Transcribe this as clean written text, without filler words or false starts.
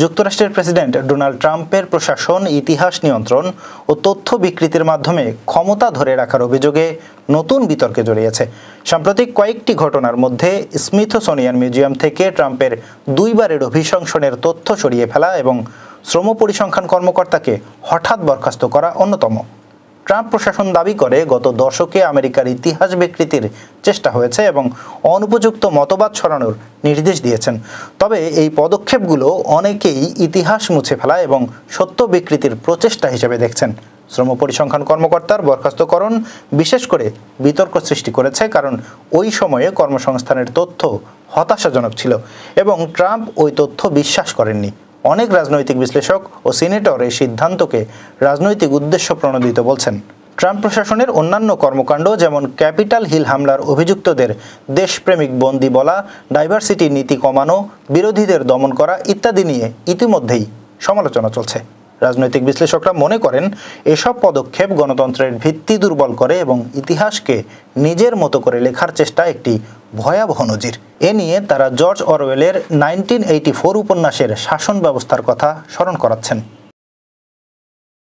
যুক্তরাষ্ট্রের president Donald ট্রাম্পের প্রশাসন ইতিহাস নিয়ন্ত্রণ ও তথ্য বিকৃতির মাধ্যমে ক্ষমতা ধরে রাখার অভিযোগে নতুন বিতর্কে জড়িয়েছে। সাম্প্রতিক কয়েকটি ঘটনার মধ্যে স্মিথসোনিয়ান মিউজিয়াম থেকে ট্রাম্পের দুইবারের অভিশংসনের তথ্য সরিয়ে ফেলা এবং শ্রম পরিসংখ্যান কর্মকর্তাকে হঠাৎ বরখাস্ত করা অন্যতম। ট্রাম্প প্রশাসন দাবি করে গত দশকে আমেরিকার ইতিহাস বিকৃতির চেষ্টা হয়েছে এবং অনুপযুক্ত মতবাদ ছড়ানোর নির্দেশ দিয়েছেন। তবে এই পদক্ষেপগুলো অনেকেই ইতিহাস মুছে ফেলা এবং সত্য বিকৃতির প্রচেষ্টা হিসেবে দেখছেন। শ্রম পরিসংখ্যান কর্মকর্তার বরখাস্তকরণ বিশেষ করে বিতর্ক সৃষ্টি করেছে, কারণ ওই সময়ে কর্মসংস্থানের তথ্য হতাশাজনক ছিল এবং ট্রাম্প ওই তথ্য বিশ্বাস করেননি। অনেক রাজনৈতিক বিশ্লেষক ও সিনেটর এই সিদ্ধান্তকে রাজনৈতিক উদ্দেশ্য প্রণোদিত বলছেন। ট্রাম্প প্রশাসনের অন্যান্য কর্মকাণ্ড, যেমন ক্যাপিটাল হিল হামলার অভিযুক্তদের দেশপ্রেমিক বন্দী বলা, ডাইভার্সিটি নীতি কমানো, বিরোধীদের দমন করা ইত্যাদি নিয়ে ইতিমধ্যেই সমালোচনা চলছে। রাজনৈতিক বিশ্লেষকরা মনে করেন এসব পদক্ষেপ গণতন্ত্রের ভিত্তি দুর্বল করে এবং ইতিহাসকে নিজের মতো করে লেখার চেষ্টা একটি ভয়াবহ নজির। এ নিয়ে তারা জর্জ অরওয়েলের 1984 উপন্যাসের শাসন ব্যবস্থার কথা স্মরণ করাচ্ছেন।